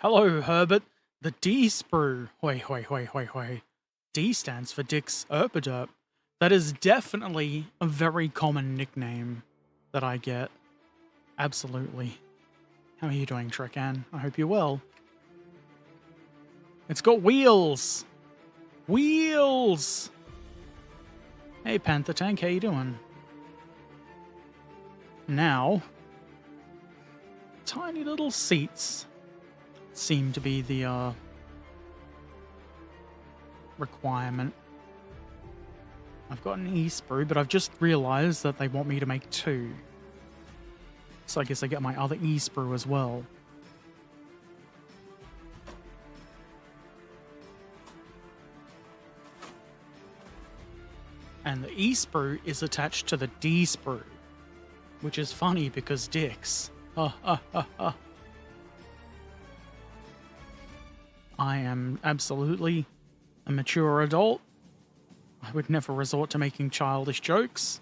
Hello, Herbert. The D sprue. Hoi, hoi, hoi, hoi, hoi. D stands for Dix Erpaderp. That is definitely a very common nickname that I get. Absolutely. How are you doing, Trekan? I hope you're well. It's got wheels! Wheels! Hey, Panther Tank, how you doing? Now, tiny little seats seem to be the requirement. I've got an E-sprue, but I've just realized that they want me to make two. So I guess I get my other E-sprue as well. And the E-sprue is attached to the D-sprue, which is funny because dicks. I am absolutely a mature adult. I would never resort to making childish jokes.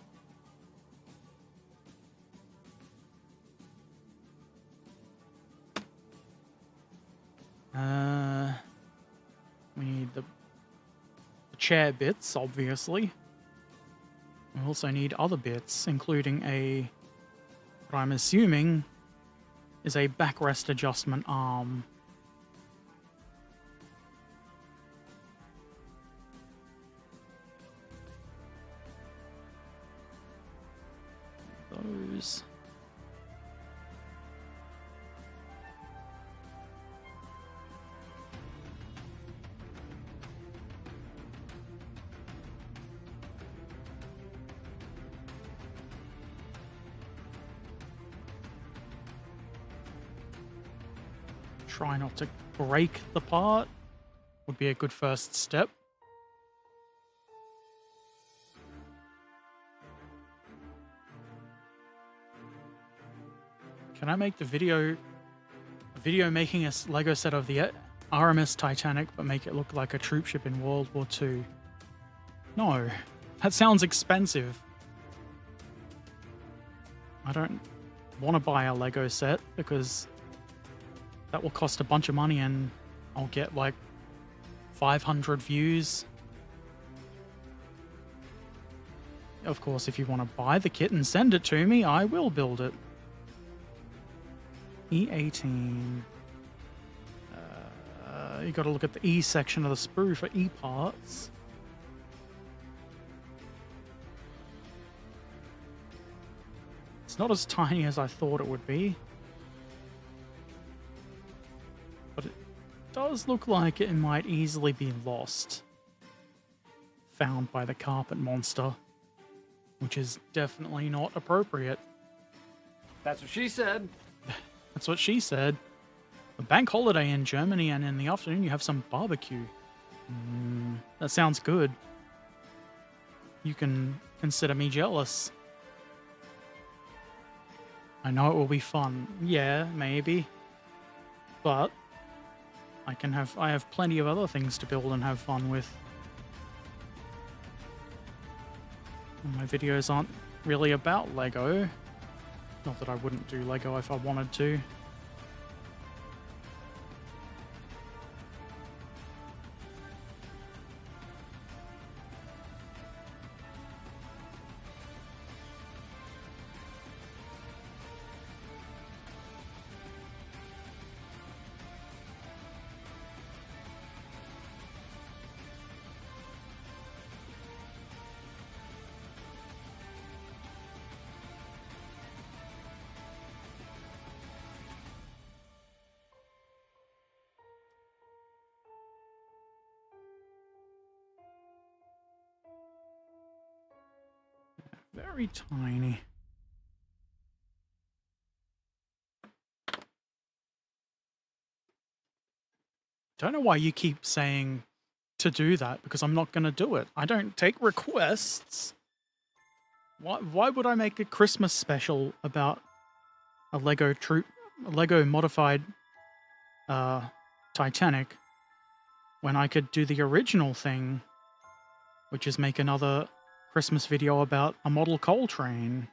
We need the chair bits, obviously. We also need other bits, including what I'm assuming is a backrest adjustment arm. Those. Try not to break the part would be a good first step. Can I make the video making a Lego set of the RMS Titanic but make it look like a troop ship in World War II? No, that sounds expensive. I don't want to buy a Lego set because that will cost a bunch of money and I'll get like 500 views. Of course, if you want to buy the kit and send it to me, I will build it. E18. You got to look at the E section of the sprue for E parts. It's not as tiny as I thought it would be. But it does look like it might easily be lost. Found by the carpet monster. Which is definitely not appropriate. That's what she said. That's what she said. A bank holiday in Germany, and in the afternoon you have some barbecue. That sounds good. You can consider me jealous. I know it will be fun. Yeah, maybe. But I have plenty of other things to build and have fun with. My videos aren't really about Lego. Not that I wouldn't do Lego if I wanted to. Very tiny. Don't know why you keep saying to do that, because I'm not going to do it. I don't take requests. Why would I make a Christmas special about a Lego modified Titanic when I could do the original thing, which is make another Christmas video about a model coal train?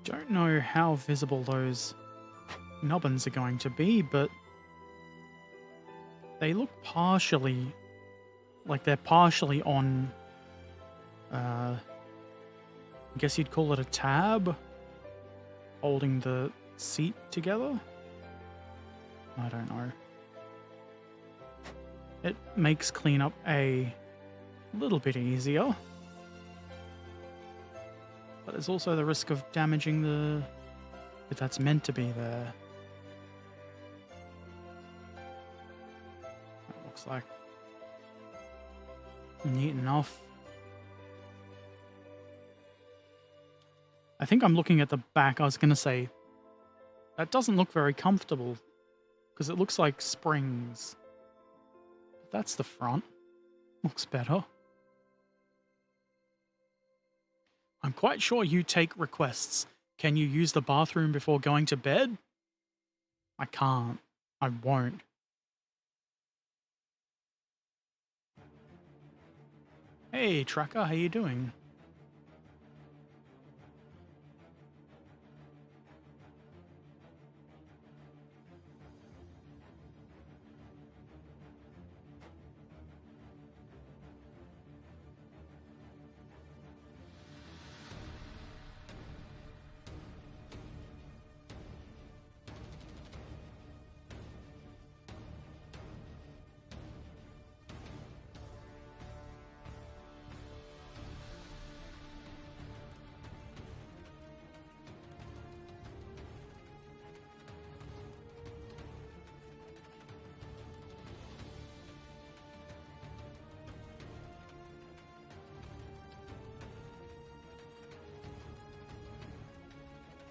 Don't know how visible those nubbins are going to be, but they look partially like they're partially on. I guess you'd call it a tab, holding the seat together. I don't know. It makes cleanup a little bit easier, but there's also the risk of damaging the bit that's meant to be there. That looks like neat enough. I think I'm looking at the back. I was going to say, that doesn't look very comfortable because it looks like springs. That's the front. Looks better. I'm quite sure you take requests. Can you use the bathroom before going to bed? I can't. I won't. Hey, Tracker, how you doing?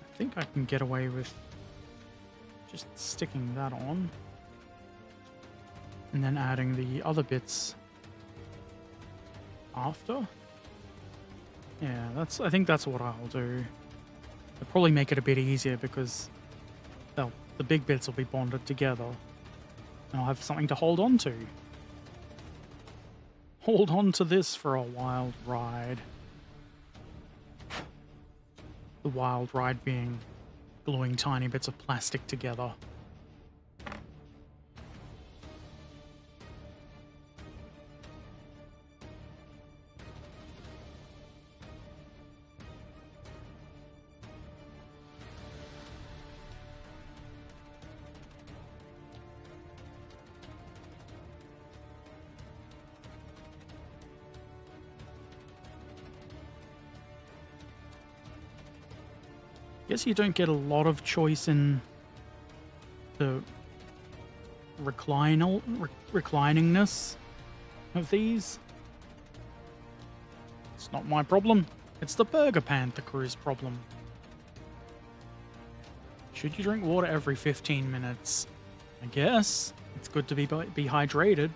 I think I can get away with just sticking that on and then adding the other bits after. Yeah, I think that's what I'll do. It'll probably make it a bit easier because the big bits will be bonded together and I'll have something to hold on to. Hold on to this for a wild ride. The wild ride being gluing tiny bits of plastic together. Guess you don't get a lot of choice in the recliningness of these. It's not my problem. It's the Bergepanther crew's problem. Should you drink water every 15 minutes? I guess. It's good to be hydrated.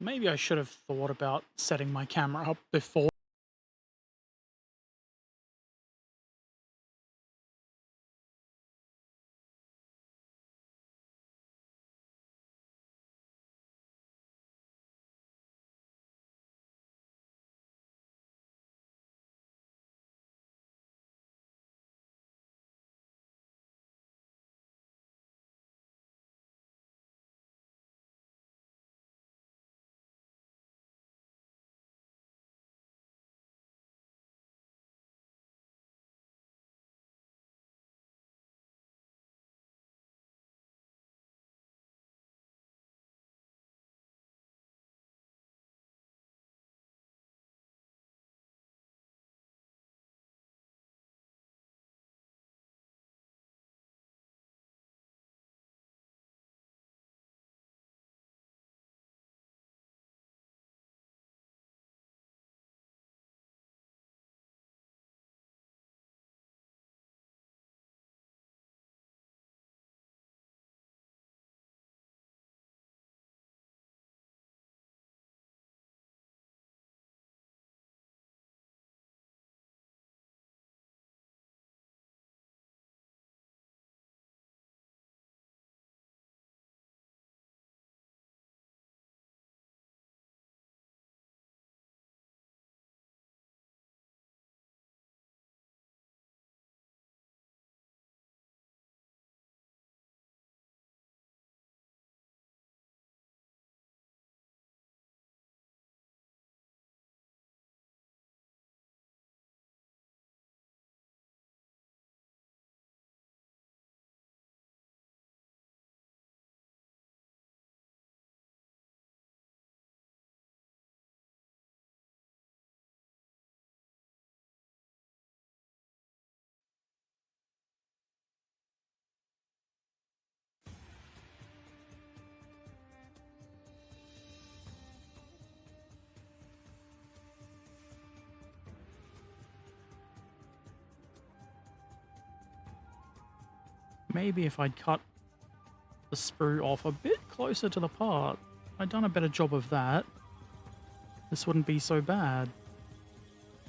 Maybe I should have thought about setting my camera up before Maybe if I'd cut the sprue off a bit closer to the part, I'd done a better job of that, this wouldn't be so bad.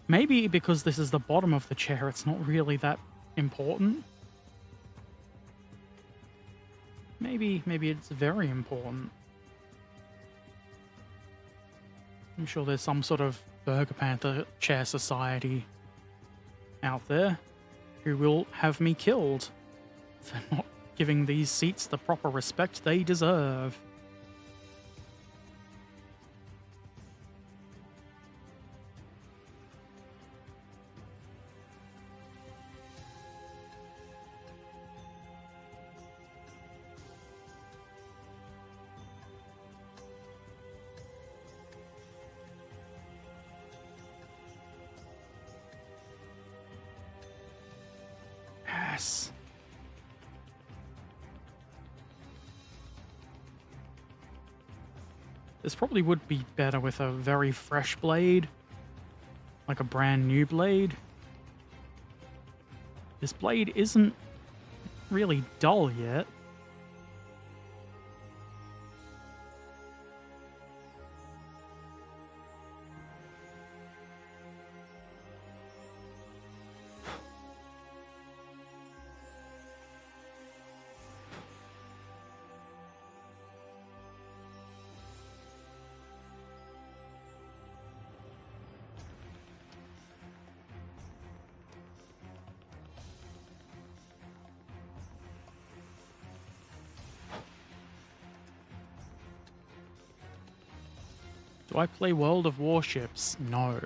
Maybe because this is the bottom of the chair, it's not really that important. Maybe it's very important. I'm sure there's some sort of Bergepanther chair society out there who will have me killed for not giving these seats the proper respect they deserve. Yes. This probably would be better with a very fresh blade, like a brand new blade. This blade isn't really dull yet. Do I play World of Warships? No.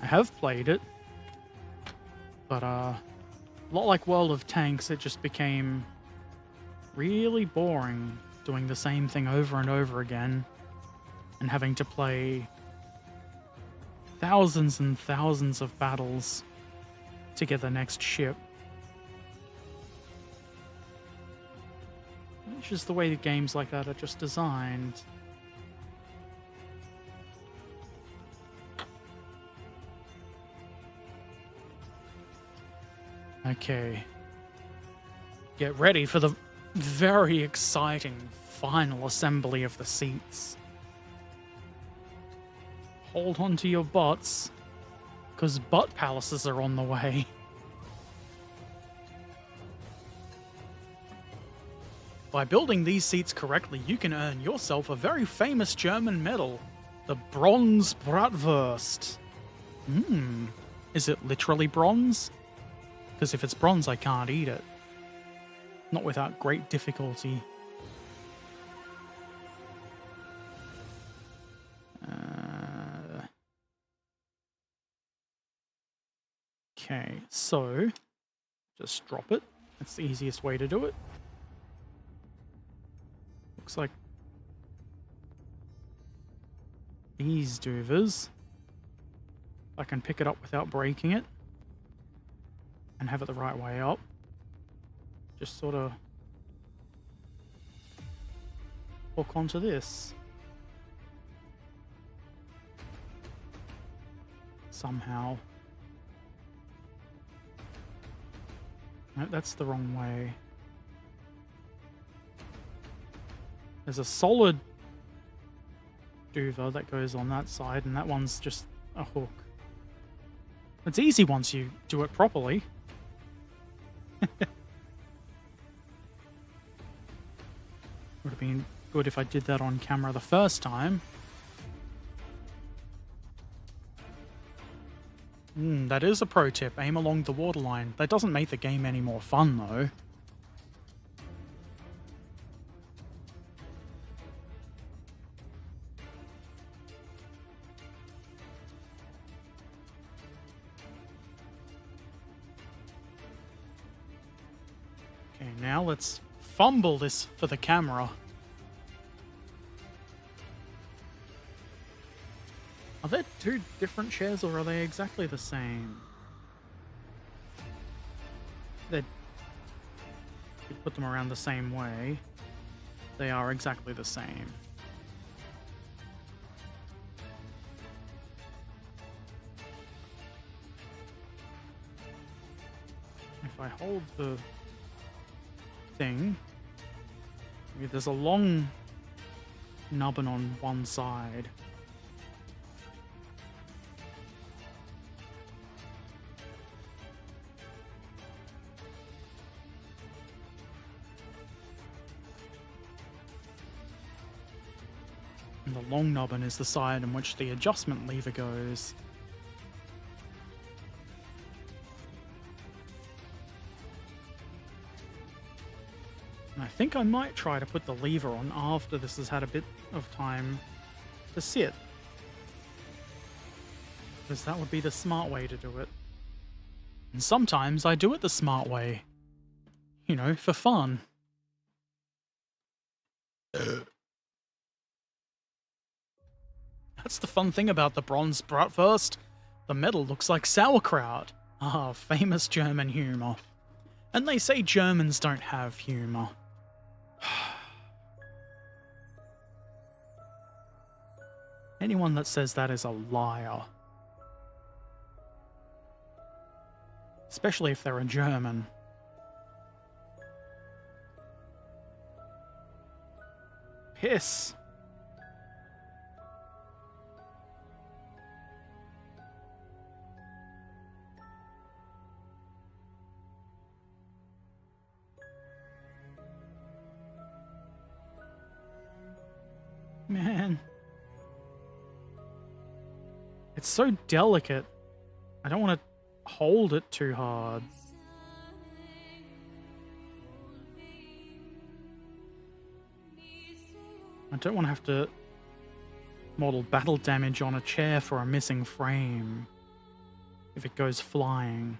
I have played it, but a lot like World of Tanks, it just became really boring doing the same thing over and over again and having to play thousands and thousands of battles to get the next ship. It's just the way that games like that are just designed. Okay. Get ready for the very exciting final assembly of the seats. Hold on to your butts, because butt palaces are on the way. By building these seats correctly, you can earn yourself a very famous German medal, the Bronze Bratwurst. Is it literally bronze? Because if it's bronze, I can't eat it. Not without great difficulty. Okay, so just drop it. That's the easiest way to do it. Looks like these doovers. I can pick it up without breaking it and have it the right way up. Just sort of hook onto this. Somehow. No, that's the wrong way. There's a solid duver that goes on that side, and that one's just a hook. It's easy once you do it properly. Would have been good if I did that on camera the first time. That is a pro tip. Aim along the waterline. That doesn't make the game any more fun, though. Okay, now let's fumble this for the camera. Are there two different chairs, or are they exactly the same? You put them around the same way. They are exactly the same. If I hold the thing. There's a long nubbin on one side. And the long nubbin is the side in which the adjustment lever goes. And I think I might try to put the lever on after this has had a bit of time to sit. Because that would be the smart way to do it. And sometimes I do it the smart way. You know, for fun. That's the fun thing about the bronze bratwurst. The metal looks like sauerkraut. Ah, famous German humor. And they say Germans don't have humor. Anyone that says that is a liar. Especially if they're a German. Piss. Man. It's so delicate. I don't want to hold it too hard. I don't want to have to model battle damage on a chair for a missing frame if it goes flying.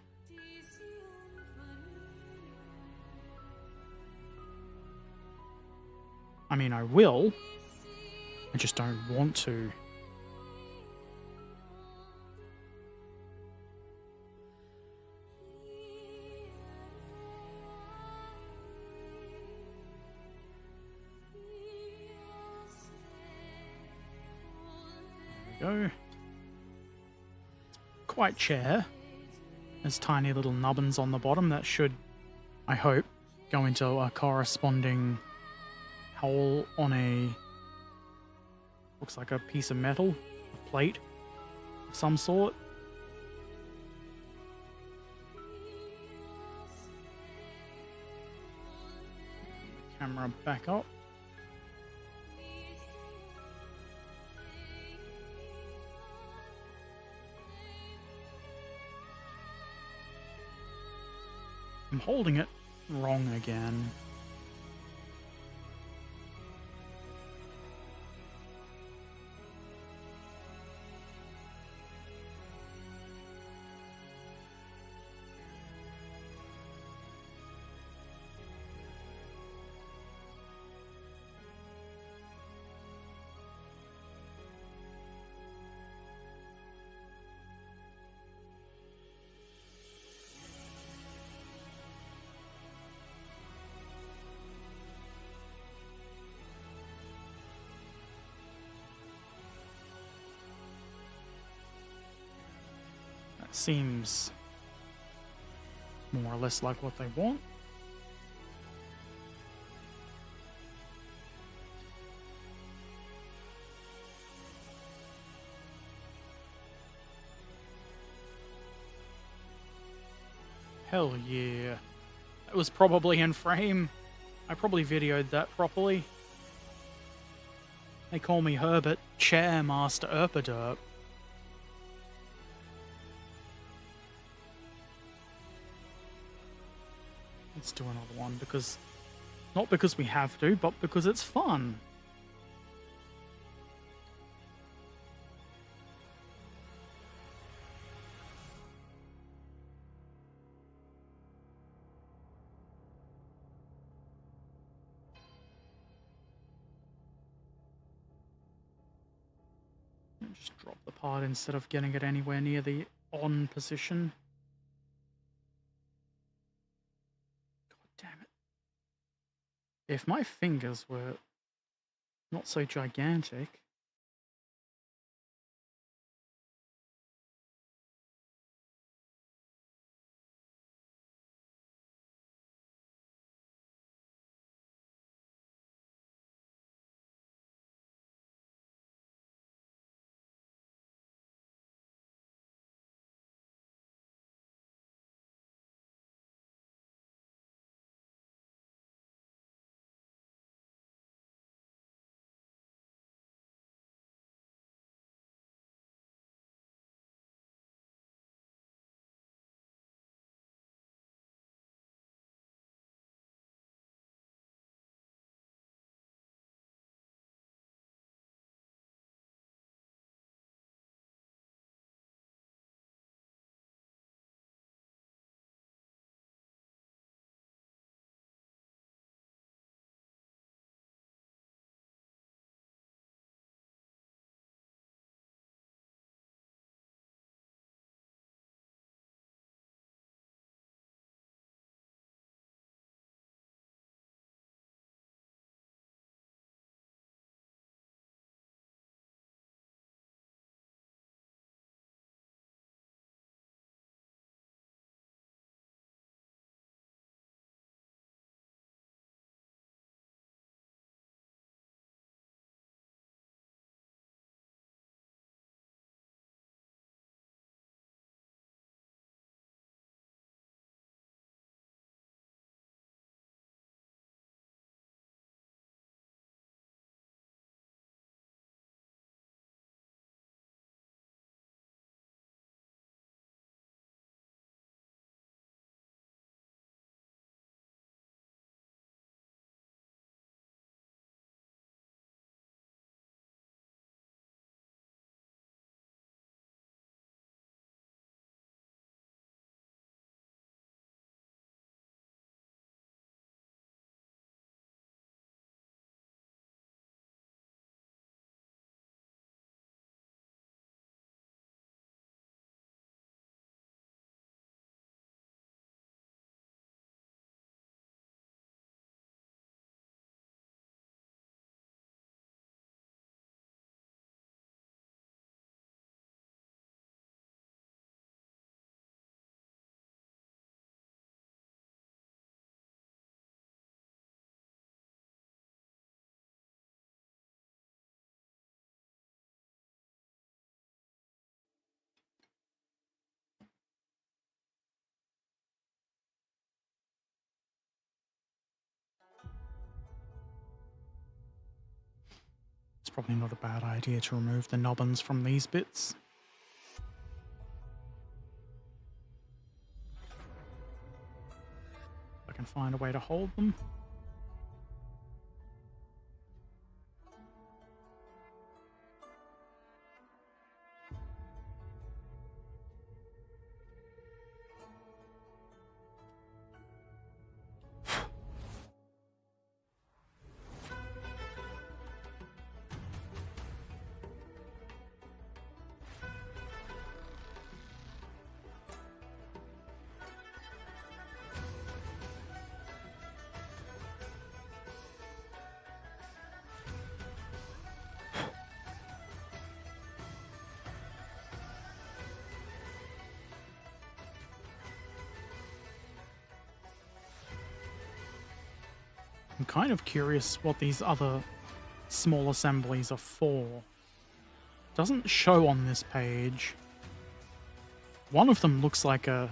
I mean, I will. I just don't want to. There we go. Quite chair. There's tiny little nubbins on the bottom that should, I hope, go into a corresponding hole on a, looks like a piece of metal, a plate of some sort. Camera back up. I'm holding it wrong again. Seems more or less like what they want. Hell yeah. That was probably in frame. I probably videoed that properly. They call me Herbert Chairmaster Erpaderp. Let's do another one because, not because we have to, but because it's fun. Just drop the part instead of getting it anywhere near the on position. Damn it. If my fingers were not so gigantic, Probably not a bad idea to remove the nubbins from these bits. If I can find a way to hold them. I'm kind of curious what these other small assemblies are for. Doesn't show on this page. One of them looks like a...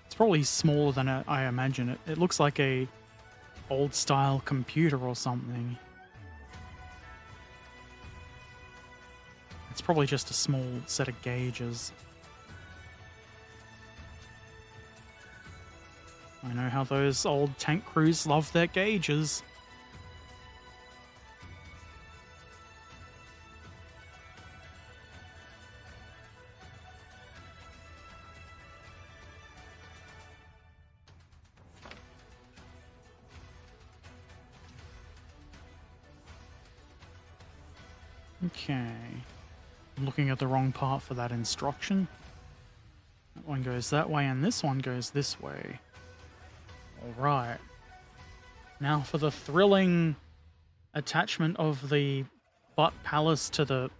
It's probably smaller than I imagine it. It looks like a old-style computer or something. It's probably just a small set of gauges. I know how those old tank crews love their gauges. Okay. I'm looking at the wrong part for that instruction. That one goes that way and this one goes this way. Alright. Now for the thrilling attachment of the butt palace to the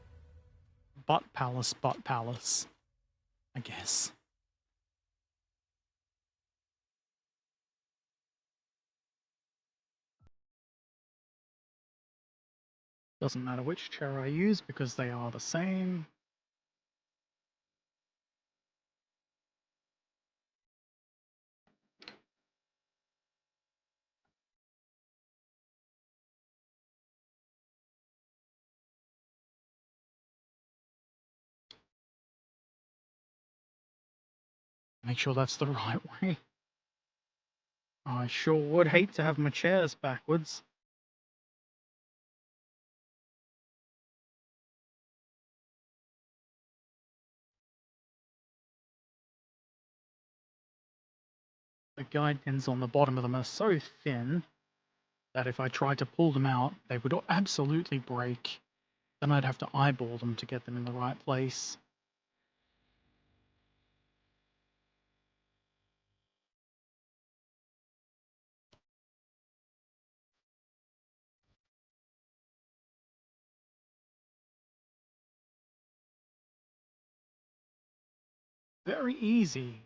butt palace, I guess. Doesn't matter which chair I use because they are the same. Make sure that's the right way. I sure would hate to have my chairs backwards. The guide pins on the bottom of them are so thin that if I tried to pull them out, they would absolutely break. Then I'd have to eyeball them to get them in the right place. Very easy.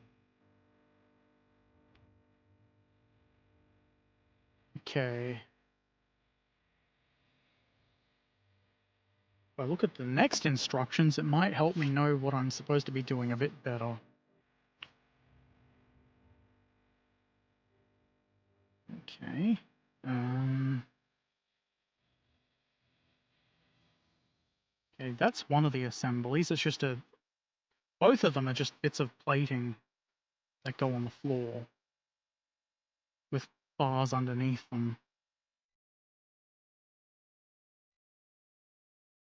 Okay. If I look at the next instructions, it might help me know what I'm supposed to be doing a bit better. Okay. Okay, that's one of the assemblies. It's just both of them are just bits of plating that go on the floor with bars underneath them.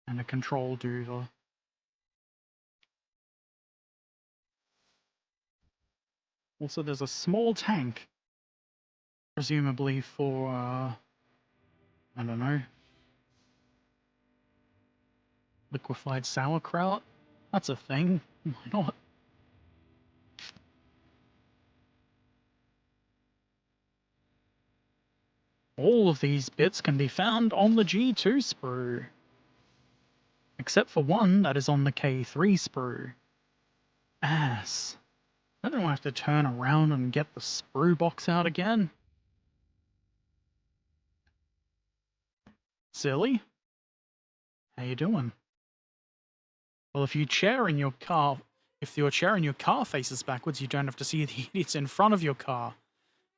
And a control doover. Also, there's a small tank, presumably for, I don't know, liquefied sauerkraut? That's a thing. Why not? All of these bits can be found on the G2 sprue. Except for one that is on the K3 sprue. Ass. I don't have to turn around and get the sprue box out again. Silly. How you doing? Well, if your chair in your car faces backwards, you don't have to see the idiots in front of your car.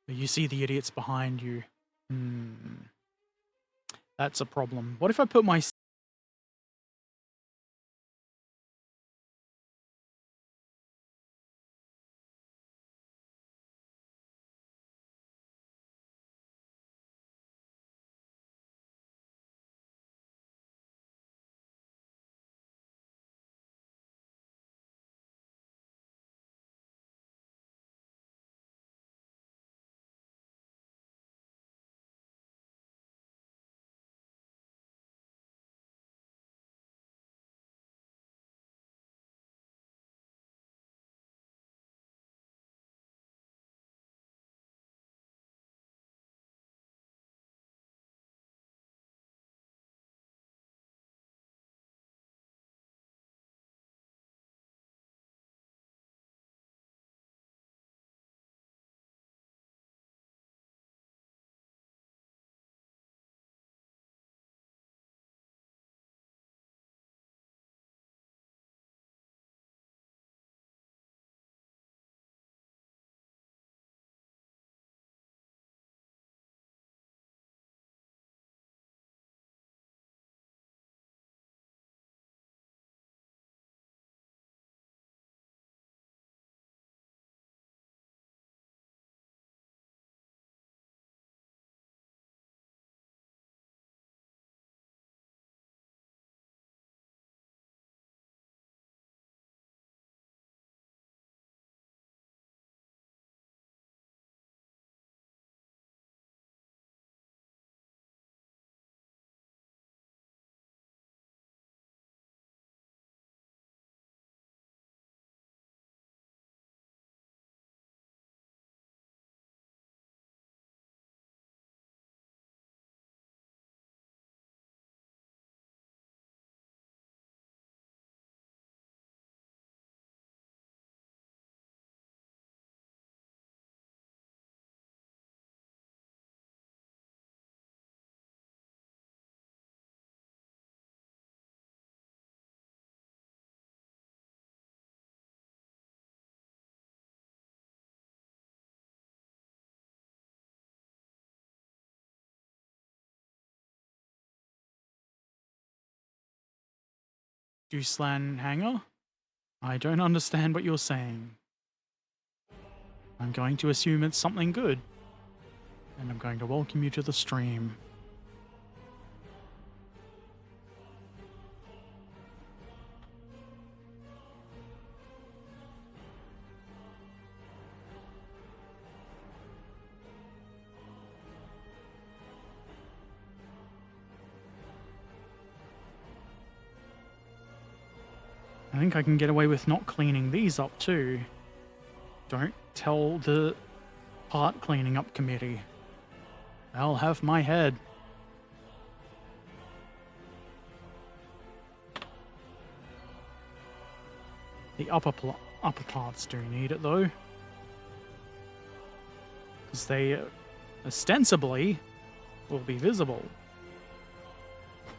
But you see the idiots behind you. That's a problem. What if I put my... Juiceland hanger? I don't understand what you're saying. I'm going to assume it's something good. And I'm going to welcome you to the stream. I think I can get away with not cleaning these up too. Don't tell the part cleaning up committee. They'll have my head. The upper parts do need it though. Because they ostensibly will be visible.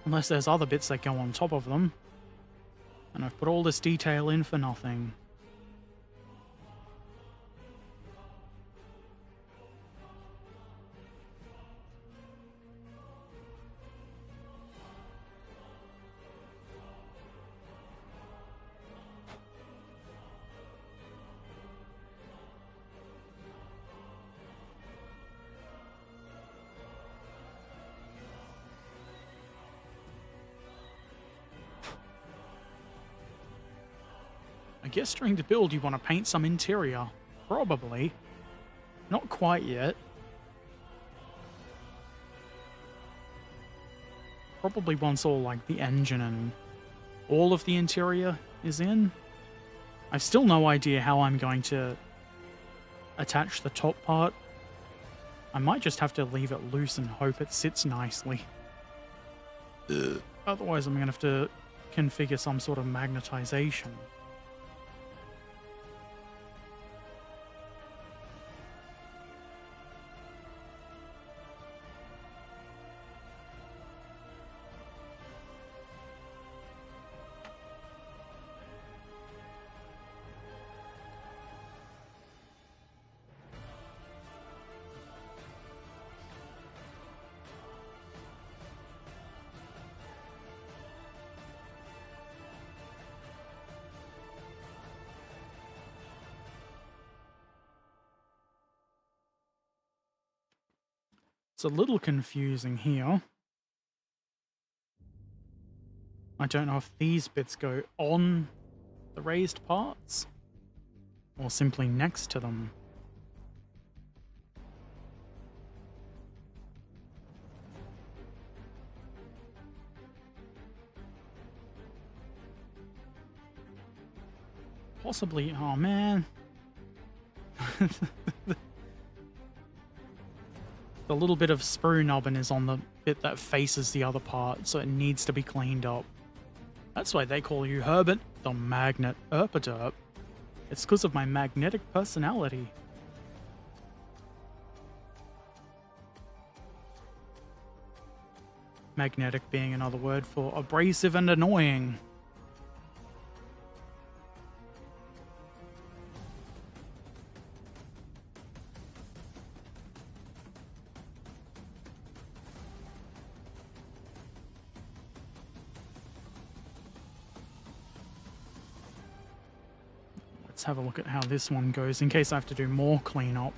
Unless there's other bits that go on top of them. And I've put all this detail in for nothing. I guess during the build you want to paint some interior. Probably. Not quite yet. Probably once all like the engine and all of the interior is in. I've still no idea how I'm going to attach the top part. I might just have to leave it loose and hope it sits nicely. Otherwise I'm going to have to configure some sort of magnetization. It's a little confusing here. I don't know if these bits go on the raised parts or simply next to them. Possibly, oh man. The little bit of sprue nubbin is on the bit that faces the other part, so it needs to be cleaned up. That's why they call you Herbert the Magnet Erpaderp. It's because of my magnetic personality. Magnetic being another word for abrasive and annoying. Let's have a look at how this one goes in case I have to do more cleanup.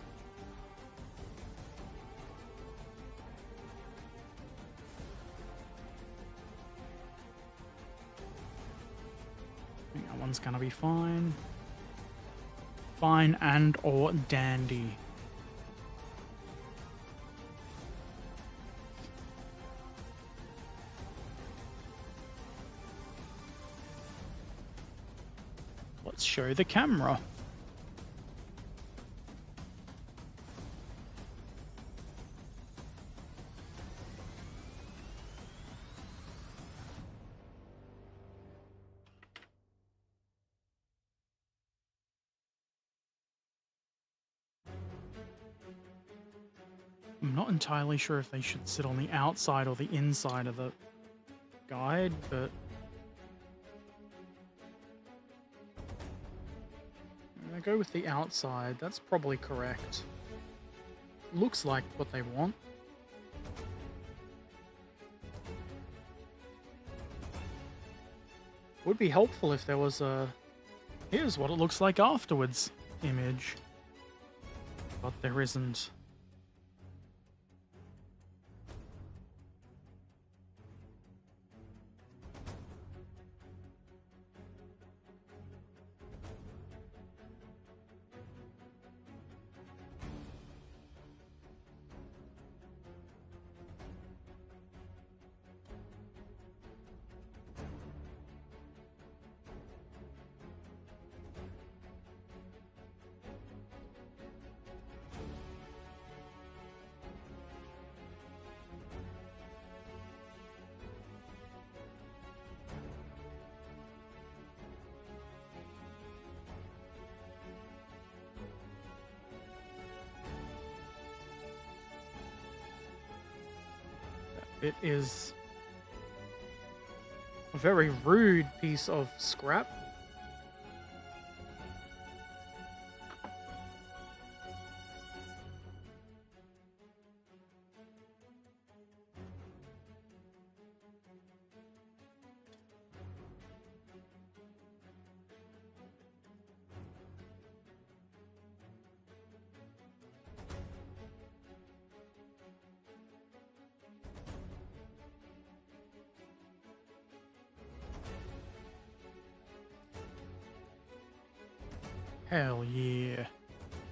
I think that one's gonna be fine. Fine and or dandy. Let's show the camera. I'm not entirely sure if they should sit on the outside or the inside of the guide, but I'm gonna go with the outside. That's probably correct. Looks like what they want. Would be helpful if there was a here's what it looks like afterwards image, but there isn't. It is a very rude piece of scrap. Hell yeah.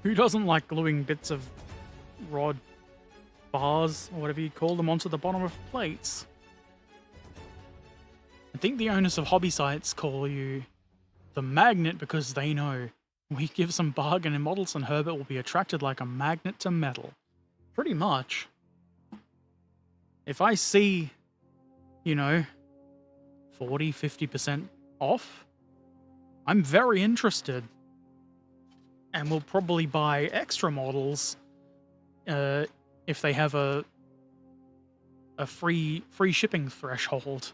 Who doesn't like gluing bits of rod bars, or whatever you call them, onto the bottom of plates? I think the owners of hobby sites call you the magnet because they know we give some bargain in models and Herbert will be attracted like a magnet to metal. Pretty much. If I see, you know, 40, 50% off, I'm very interested. And we'll probably buy extra models if they have a free shipping threshold.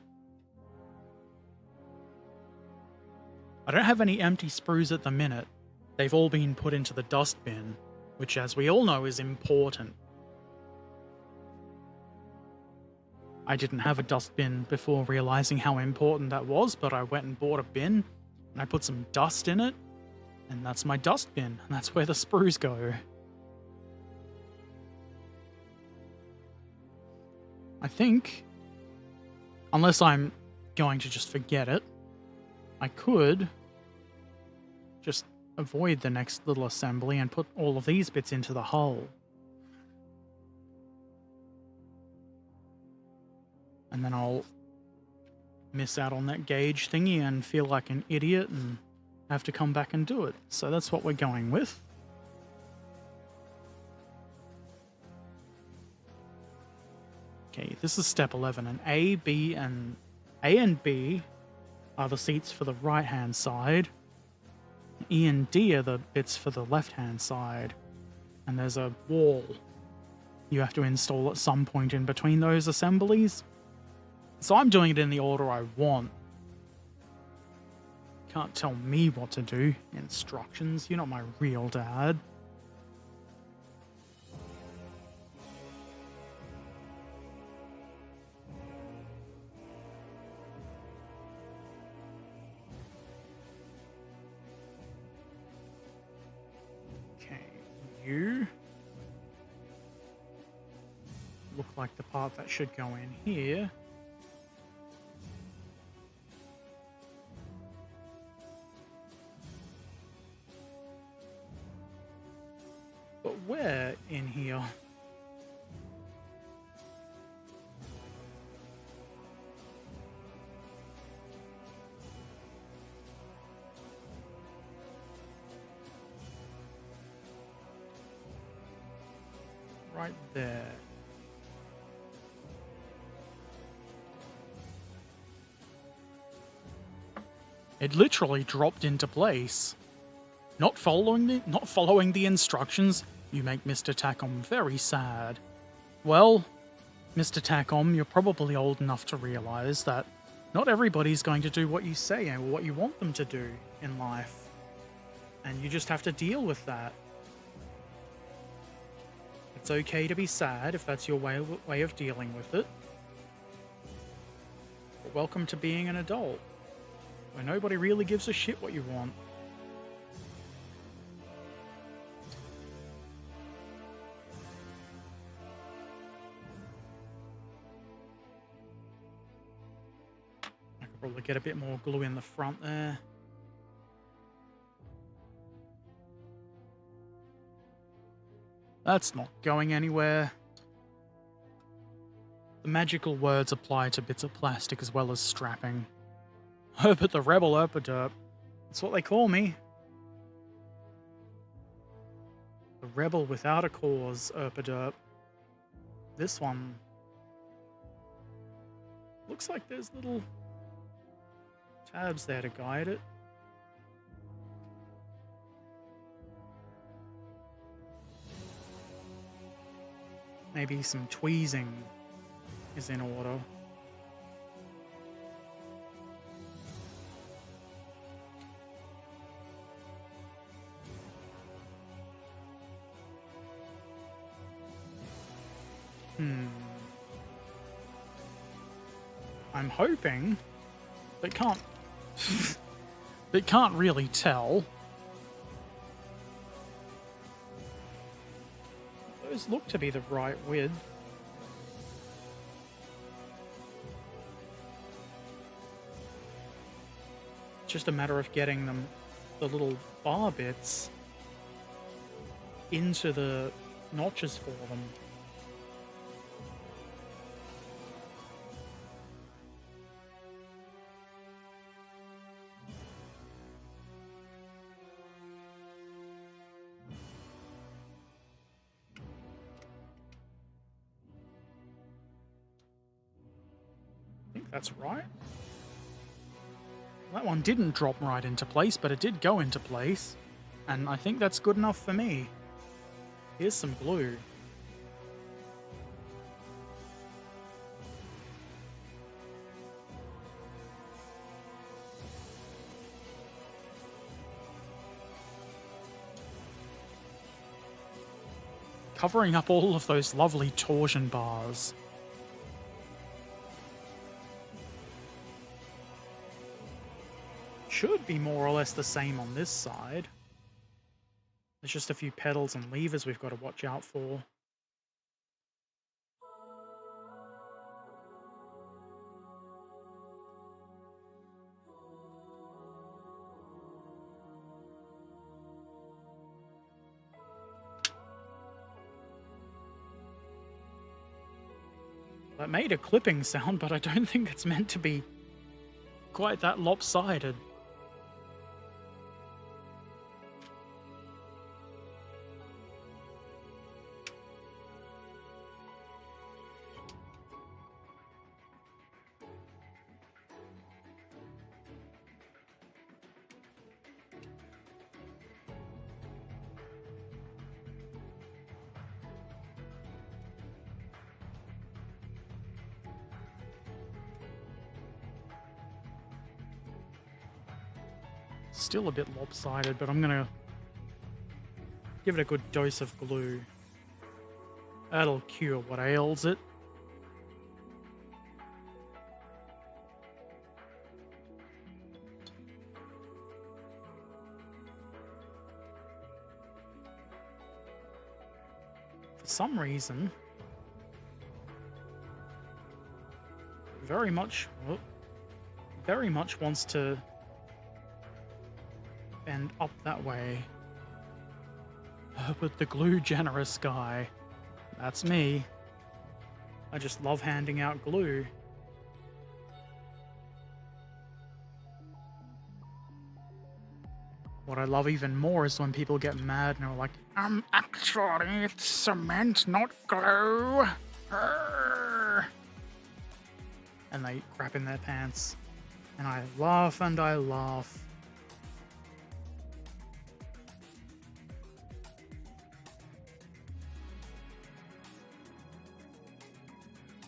I don't have any empty sprues at the minute. They've all been put into the dust bin, which, as we all know, is important. I didn't have a dust bin before realizing how important that was, but I went and bought a bin, and I put some dust in it, and that's my dust bin, and that's where the sprues go. I think, unless I'm going to just forget it, I could just avoid the next little assembly and put all of these bits into the hull. And then I'll miss out on that gauge thingy and feel like an idiot and have to come back and do it. So that's what we're going with. Okay, this is step 11, and A and B are the seats for the right-hand side. E and D are the bits for the left-hand side. And there's a wall you have to install at some point in between those assemblies. So I'm doing it in the order I want. Can't tell me what to do. Instructions, you're not my real dad. You look like the part that should go in here. But where in here? Right there. It literally dropped into place. Not following the instructions, you make Mr. Takom very sad. Well, Mr. Takom, you're probably old enough to realize that not everybody's going to do what you say or what you want them to do in life. And you just have to deal with that. It's okay to be sad if that's your way of dealing with it. But welcome to being an adult, where nobody really gives a shit what you want. I could probably get a bit more glue in the front there. That's not going anywhere. The magical words apply to bits of plastic as well as strapping. Herbert the Rebel Erpaderp. That's what they call me. The rebel without a cause, Erpaderp. This one looks like there's little tabs there to guide it. Maybe some tweezing is in order. I'm hoping they can't they can't really tell. Those look to be the right width. It's just a matter of getting them, the little bar bits, into the notches for them. That's right. That one didn't drop right into place, but it did go into place. And I think that's good enough for me. Here's some glue. Covering up all of those lovely torsion bars. Should be more or less the same on this side. There's just a few pedals and levers we've got to watch out for. That made a clipping sound, but I don't think it's meant to be quite that lopsided. Still a bit lopsided, but I'm gonna give it a good dose of glue. That'll cure what ails it. For some reason, very much wants to bend up that way. But the glue generous guy, that's me. I just love handing out glue. What I love even more is when people get mad and are like, actually, it's cement, not glue. Arr. And they crap in their pants. And I laugh and I laugh.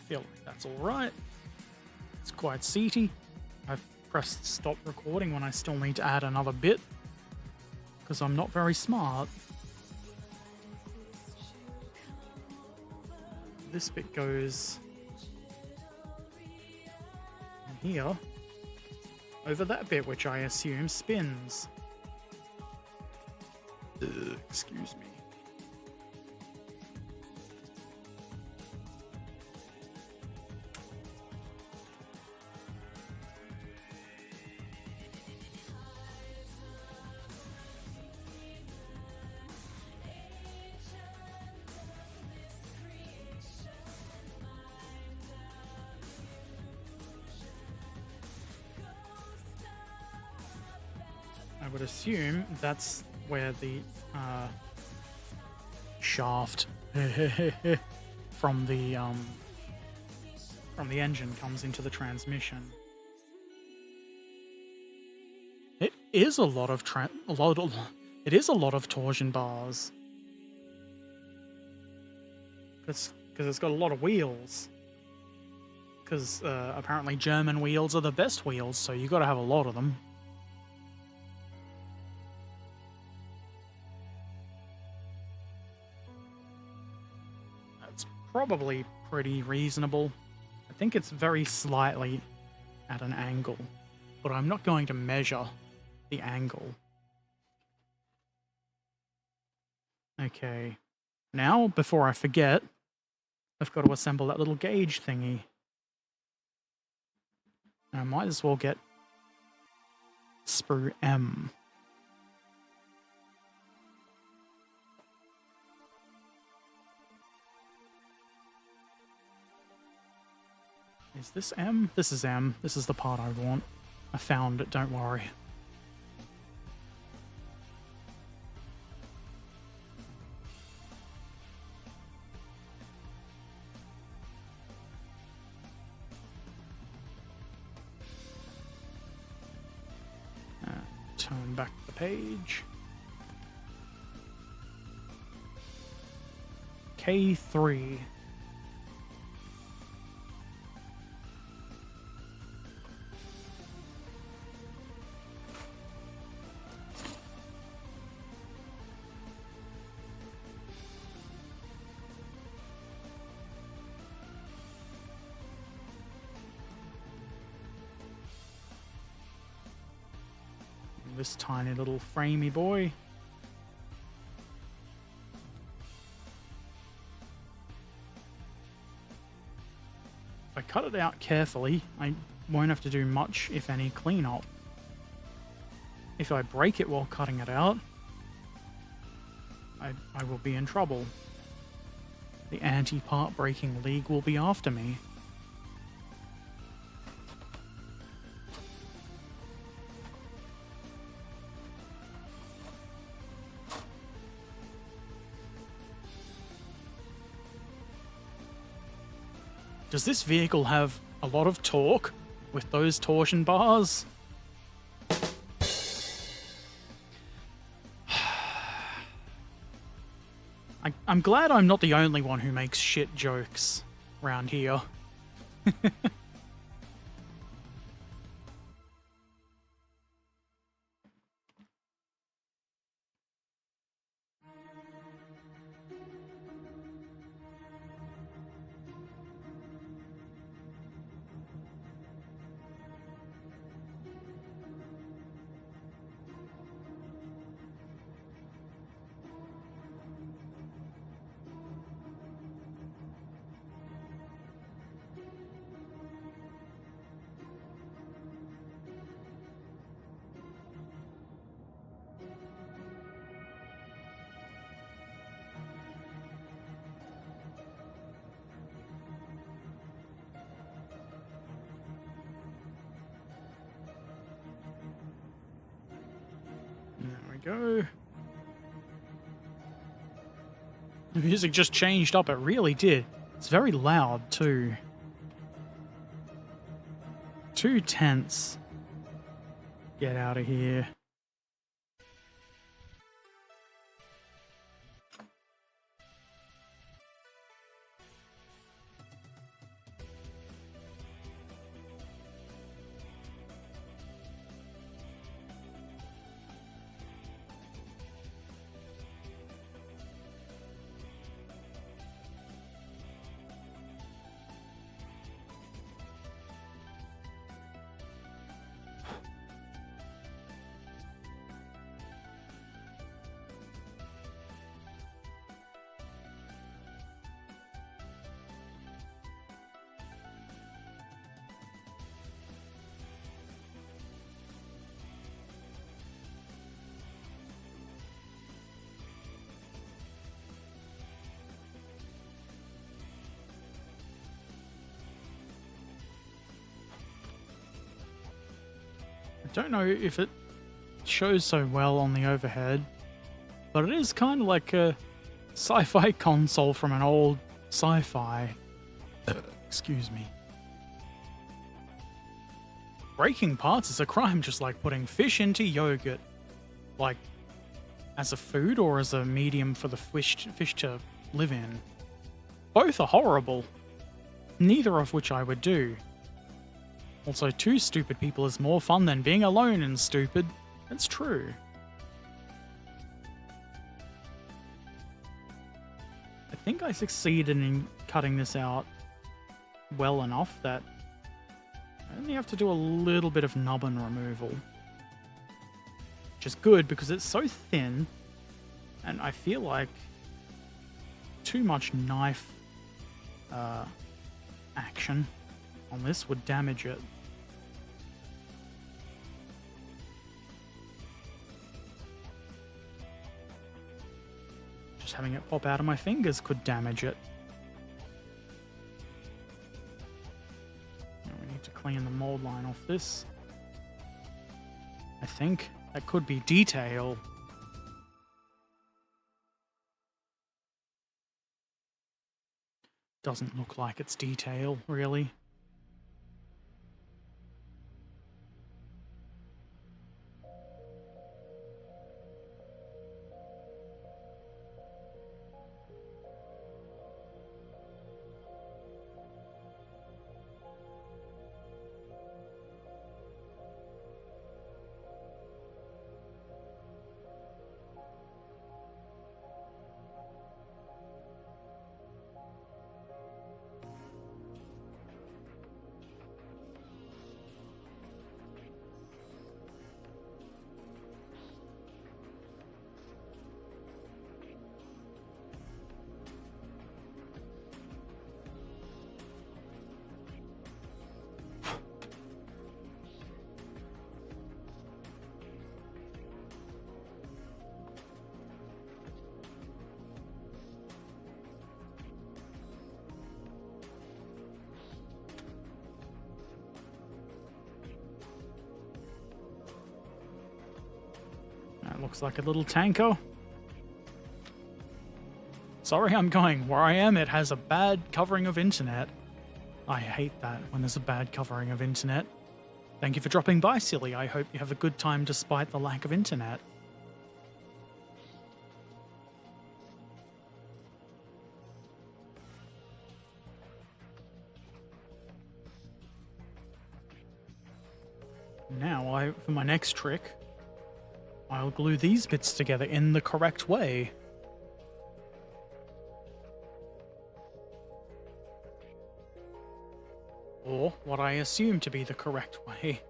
Feel like that's alright. It's quite seaty. I've pressed stop recording when I still need to add another bit, because I'm not very smart. This bit goes in here, over that bit, which I assume spins. Excuse me. I would assume that's where the shaft from the engine comes into the transmission. It is a lot of it is a lot of torsion bars. Because it's got a lot of wheels. Because apparently German wheels are the best wheels, so you got to have a lot of them. Probably pretty reasonable. I think it's very slightly at an angle, but I'm not going to measure the angle. Okay, now before I forget, I've got to assemble that little gauge thingy. I might as well get sprue M. Is this M? This is M. This is the part I want. I found it, don't worry. Turn back the page. K3. This tiny little framey boy. If I cut it out carefully, I won't have to do much, if any, cleanup. If I break it while cutting it out, I will be in trouble. The anti-part breaking league will be after me. Does this vehicle have a lot of torque with those torsion bars? I'm glad I'm not the only one who makes shit jokes around here. Go. The music just changed up, it really did. It's very loud too. Too tense. Get out of here. I don't know if it shows so well on the overhead, but it is kind of like a sci-fi console from an old sci-fi. Excuse me. Breaking parts is a crime, just like putting fish into yogurt. Like, as a food or as a medium for the fish to live in. Both are horrible. Neither of which I would do. Also, two stupid people is more fun than being alone and stupid. It's true. I think I succeeded in cutting this out well enough that I only have to do a little bit of nubbin removal. Which is good because it's so thin, and I feel like too much knife action on this would damage it. Just having it pop out of my fingers could damage it. Now we need to clean the mold line off this. I think that could be detail. Doesn't look like it's detail, really. That looks like a little tanker. Sorry, I'm going. Where I am, it has a bad covering of internet. I hate that when there's a bad covering of internet. Thank you for dropping by, Silly. I hope you have a good time despite the lack of internet. Now, for my next trick, I'll glue these bits together in the correct way. Or what I assume to be the correct way.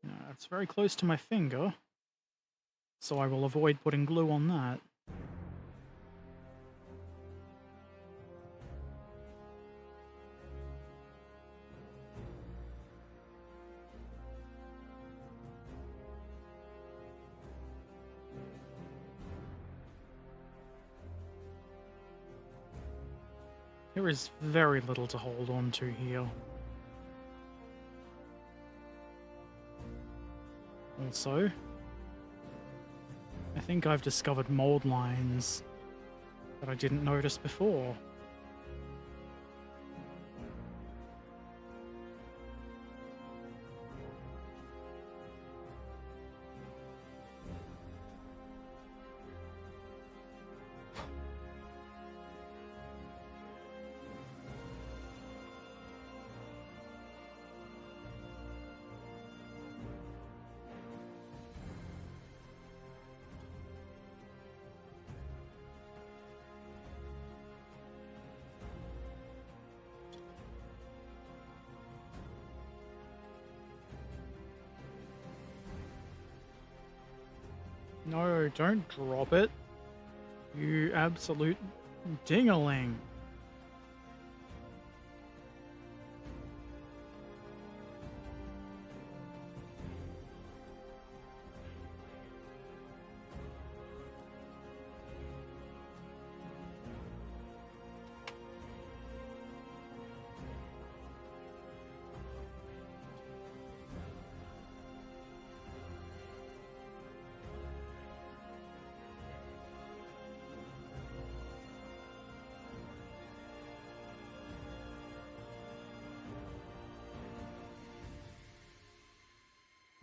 Now, it's very close to my finger, so I will avoid putting glue on that. There is very little to hold on to here. Also, I think I've discovered mold lines that I didn't notice before. No, don't drop it. You absolute dingaling.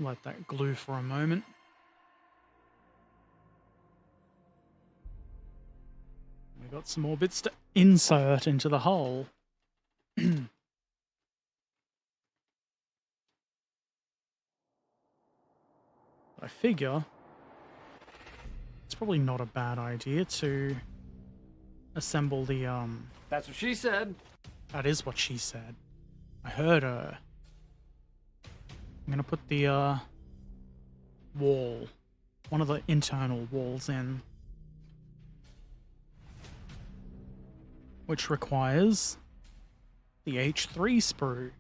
Let that glue for a moment. We got some more bits to insert into the hole. I figure it's probably not a bad idea to assemble the That's what she said. That is what she said. I heard her. I'm gonna put the wall, one of the internal walls in, which requires the H3 sprue.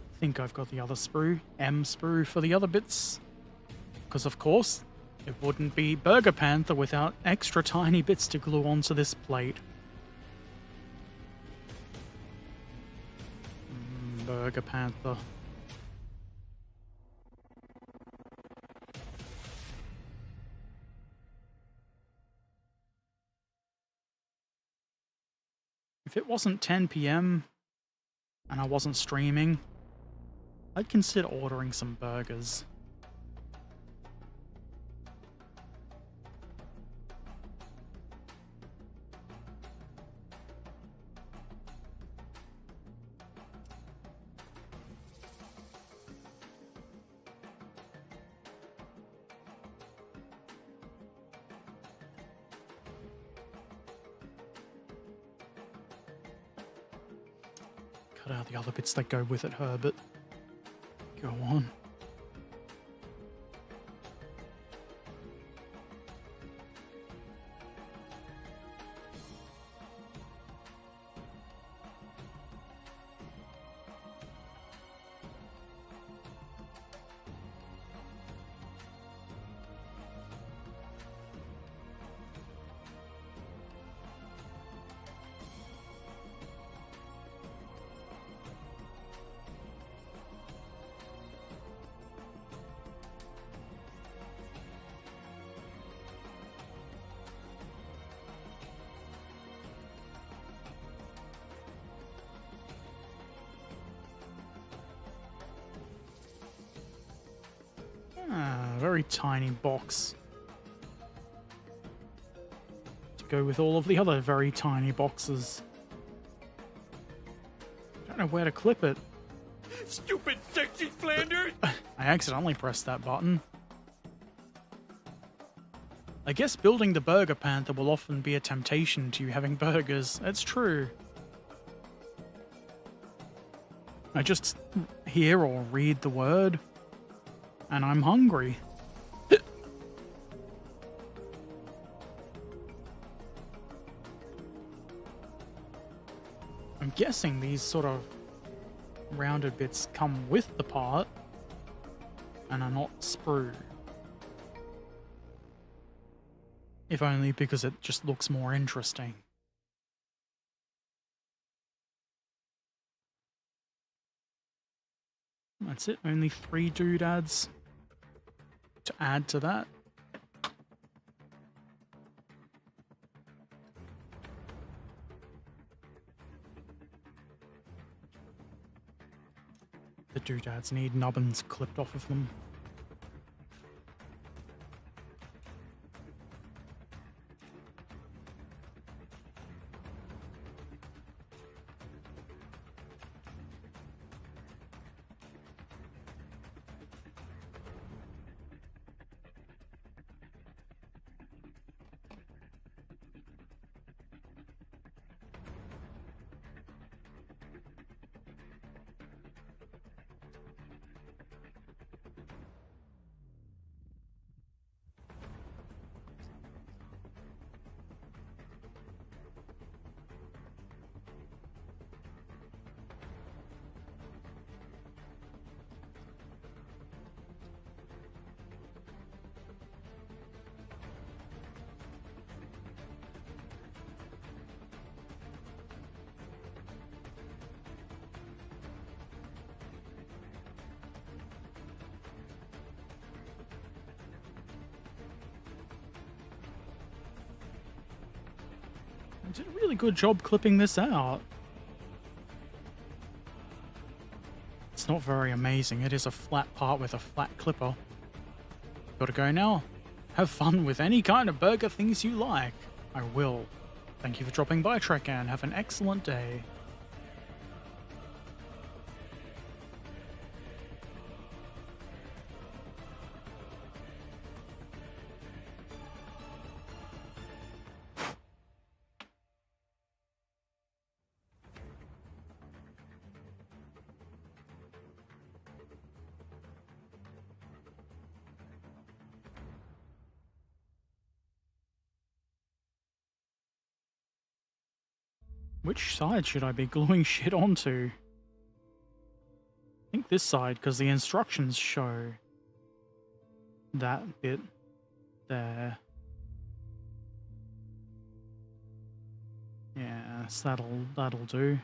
I think I've got the other sprue, M sprue for the other bits. Because of course, it wouldn't be Bergepanther without extra tiny bits to glue onto this plate. Bergepanther. If it wasn't 10 PM and I wasn't streaming, I'd consider ordering some burgers. Cut out the other bits that go with it, Herbert. Go on. a very tiny box to go with all of the other very tiny boxes. I don't know where to clip it. Stupid sexy Flanders! I accidentally pressed that button. I guess building the Bergepanther will often be a temptation to you having burgers. It's true. I just hear or read the word, and I'm hungry. I'm guessing these sort of rounded bits come with the part and are not sprue. If only because it just looks more interesting. That's it, only 3 doodads to add to that. The doodads need nubbins clipped off of them. I did a really good job clipping this out. It's not very amazing. It is a flat part with a flat clipper. Gotta go now. Have fun with any kind of burger things you like. I will. Thank you for dropping by, Trekan. Have an excellent day. Which side should I be gluing shit onto? I think this side, because the instructions show that bit there. Yes, that'll do.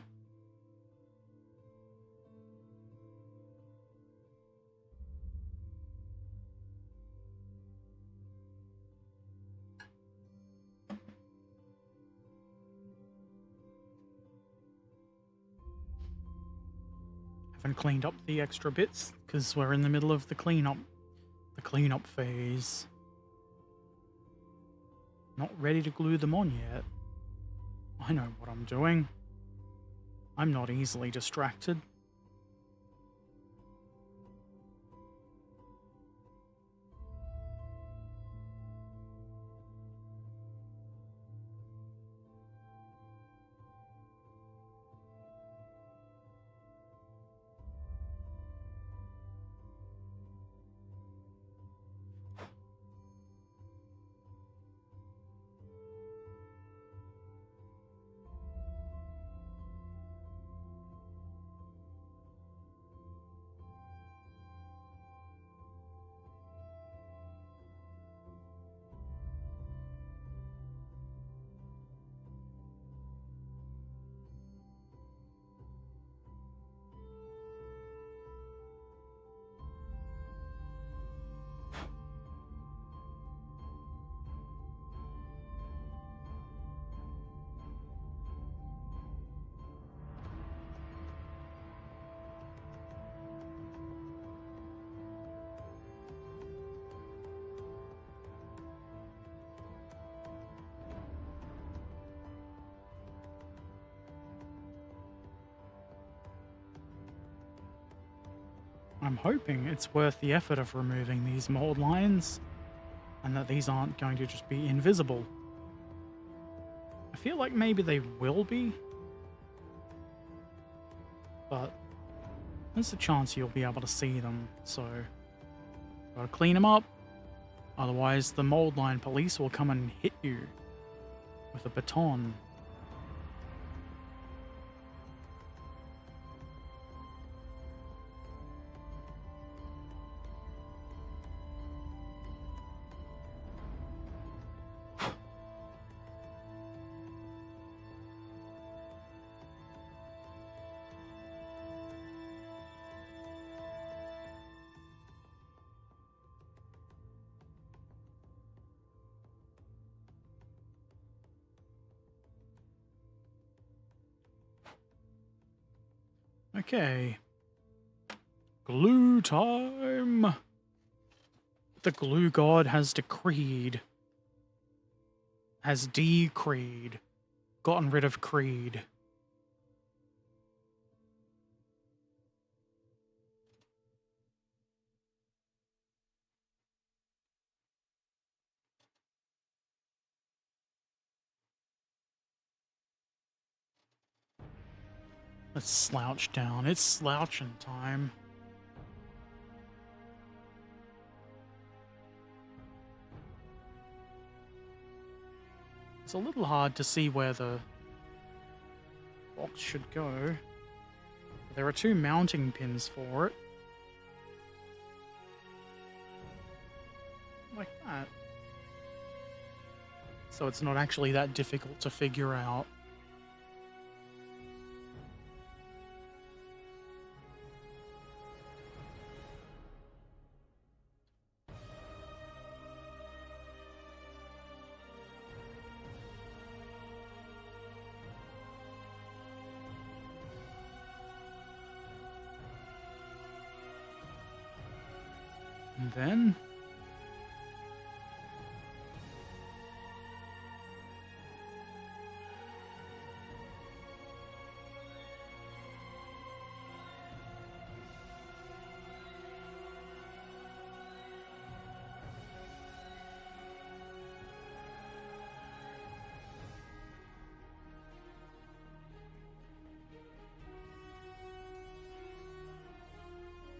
Haven't cleaned up the extra bits because we're in the middle of the cleanup phase. Not ready to glue them on yet. I know what I'm doing. I'm not easily distracted. I'm hoping it's worth the effort of removing these mold lines and that these aren't going to just be invisible. I feel like maybe they will be, but there's a chance you'll be able to see them, so gotta clean them up. Otherwise, the mold line police will come and hit you with a baton. Okay. Glue time! The glue god has decreed. Has decreed. Gotten rid of Creed. Let's slouch down. It's slouching time. It's a little hard to see where the box should go. There are 2 mounting pins for it. Like that. So it's not actually that difficult to figure out. And then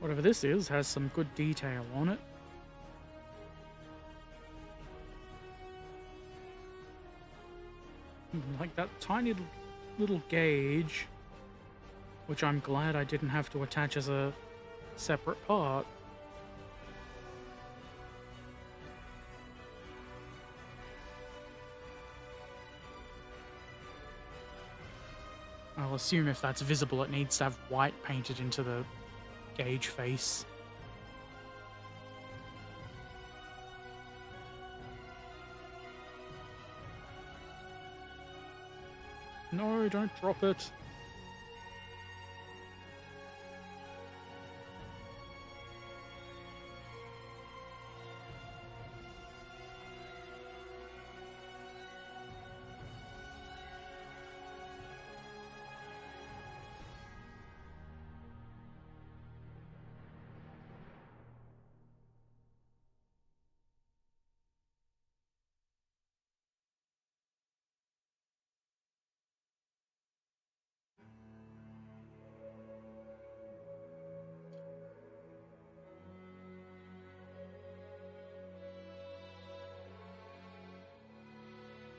whatever this is has some good detail on it. Like that tiny little gauge, which I'm glad I didn't have to attach as a separate part. I'll assume if that's visible, it needs to have white painted into the gauge face. No, don't drop it.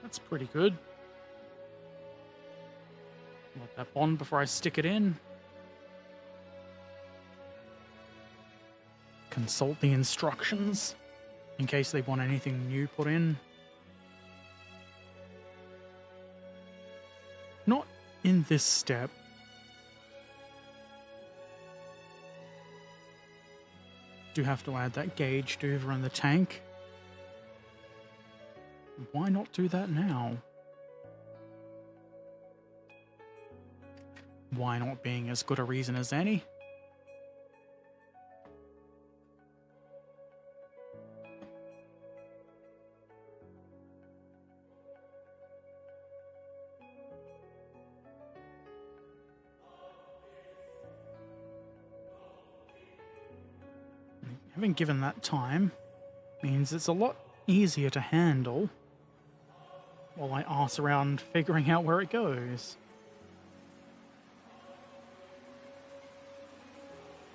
That's pretty good. Let that bond before I stick it in. Consult the instructions in case they want anything new put in. Not in this step. Do have to add that gauge to run the tank. Why not do that now? Why not being as good a reason as any? Having given that time means it's a lot easier to handle while I arse around figuring out where it goes.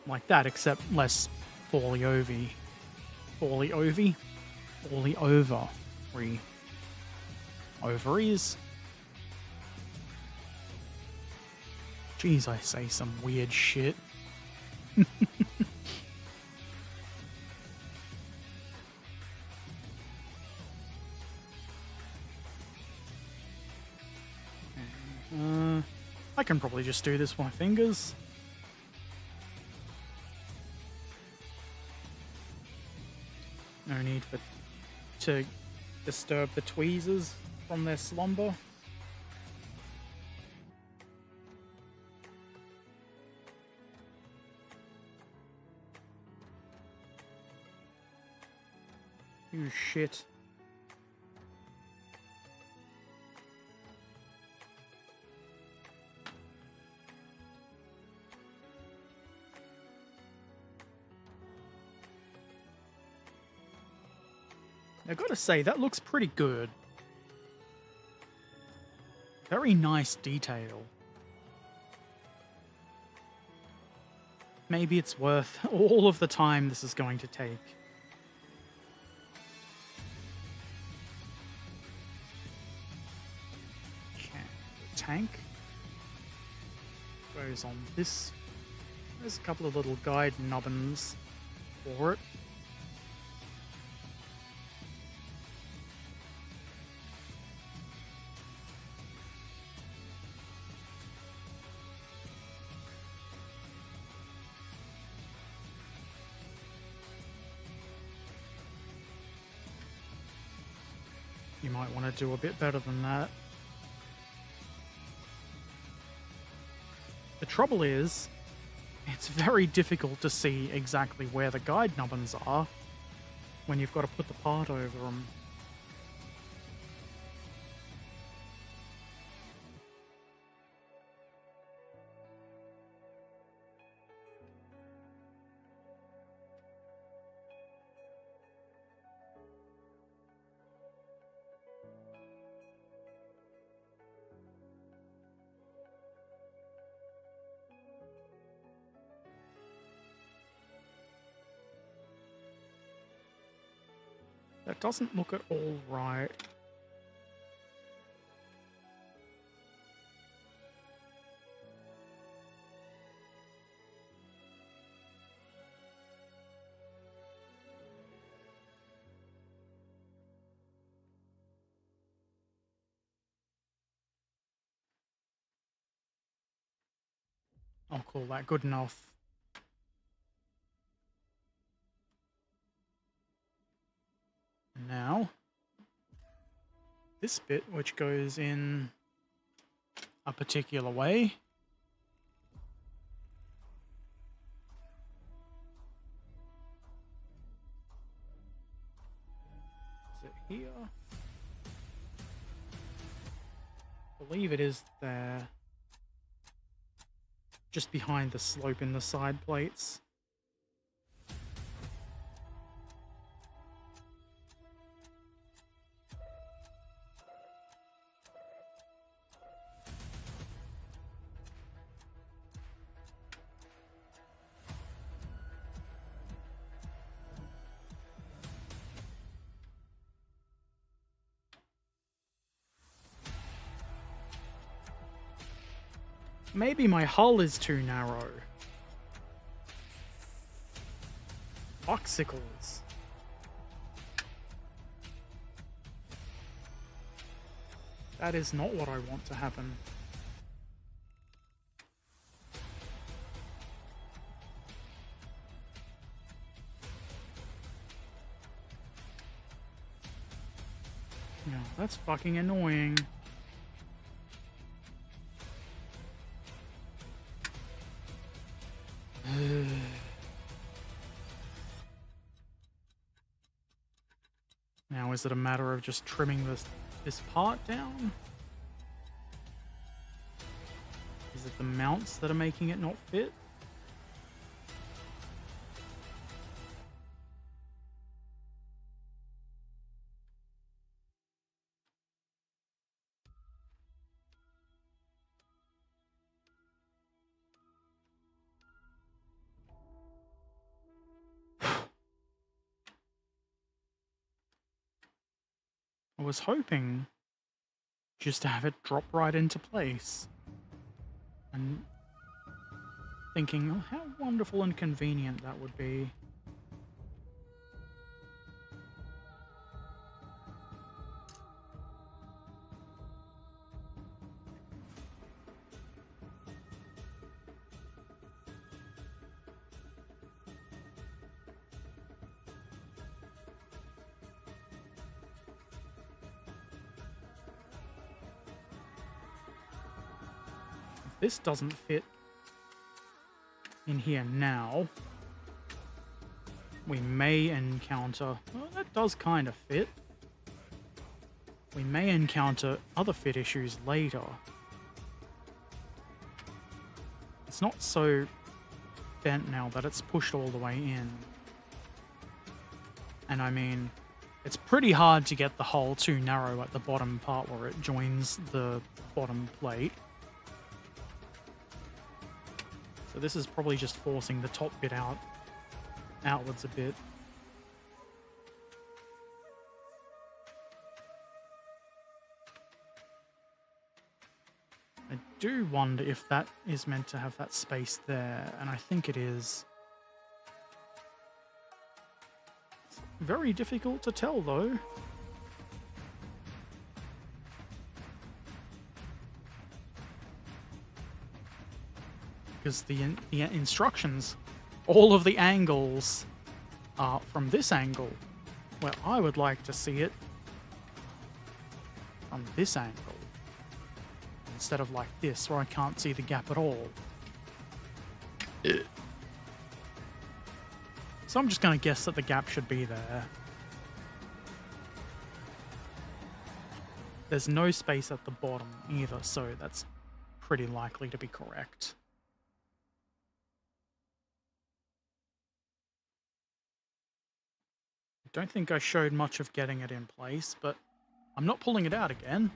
Like that, except less fally-ovy. Fally-ovy? Fally-over. Ovaries? Jeez, I say some weird shit. I can probably just do this with my fingers. No need to disturb the tweezers from their slumber. You shit. I gotta say, that looks pretty good. Very nice detail. Maybe it's worth all of the time this is going to take. Okay, the tank goes on this. There's a couple of little guide nubbins for it. You might want to do a bit better than that. The trouble is, it's very difficult to see exactly where the guide nubbins are when you've got to put the part over them. That doesn't look at all right. I'll call that good enough. Now, this bit, which goes in a particular way. Is it here? I believe it is there. Just behind the slope in the side plates. Maybe my hull is too narrow. Oxicles. That is not what I want to happen. No, that's fucking annoying. Now, is it a matter of just trimming this part down? Is it the mounts that are making it not fit? I was hoping just to have it drop right into place. And thinking, oh, how wonderful and convenient that would be. If this doesn't fit in here now, we may encounter... Well, that does kind of fit. We may encounter other fit issues later. It's not so bent now that it's pushed all the way in. And I mean, it's pretty hard to get the hole too narrow at the bottom part where it joins the bottom plate. So this is probably just forcing the top bit outwards a bit. I do wonder if that is meant to have that space there, and I think it is. It's very difficult to tell, though. Because the instructions, all of the angles are from this angle, where I would like to see it from this angle, instead of like this, where I can't see the gap at all. So I'm just going to guess that the gap should be there. There's no space at the bottom either, so that's pretty likely to be correct. Don't think I showed much of getting it in place, but I'm not pulling it out again.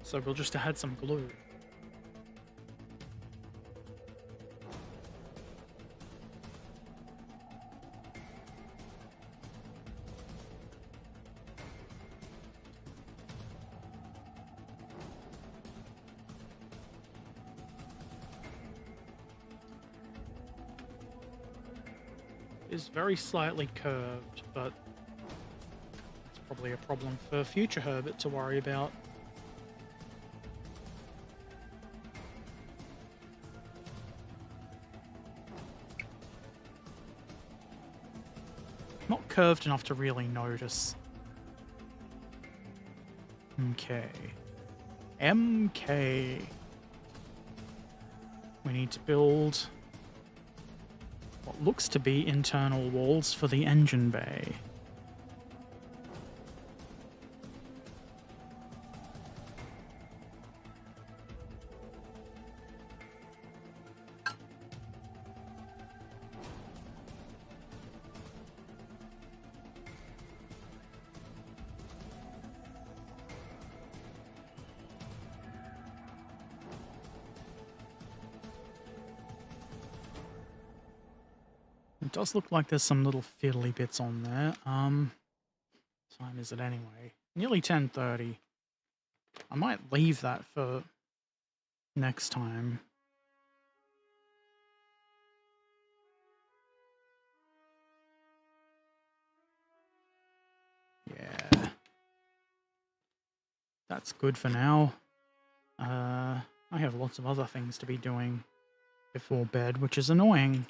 So we'll just add some glue. Is very slightly curved, but it's probably a problem for future Herbert to worry about. Not curved enough to really notice. Okay. MK. We need to build what looks to be internal walls for the engine bay. It does look like there's some little fiddly bits on there. Time is it anyway? Nearly 10:30. I might leave that for next time. Yeah. That's good for now. I have lots of other things to be doing before bed, which is annoying.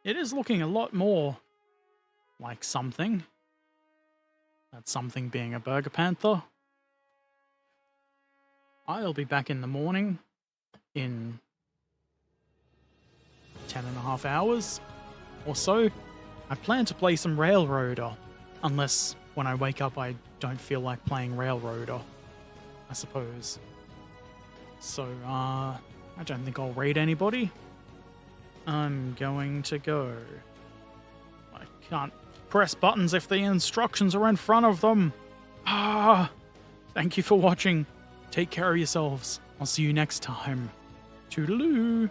It is looking a lot more like something. That something being a Bergepanther. I'll be back in the morning in 10.5 hours or so. I plan to play some Railroader, unless when I wake up I don't feel like playing Railroader, I suppose. So, I don't think I'll raid anybody. I'm going to go. I can't press buttons if the instructions are in front of them. Thank you for watching. Take care of yourselves. I'll see you next time. Toodaloo.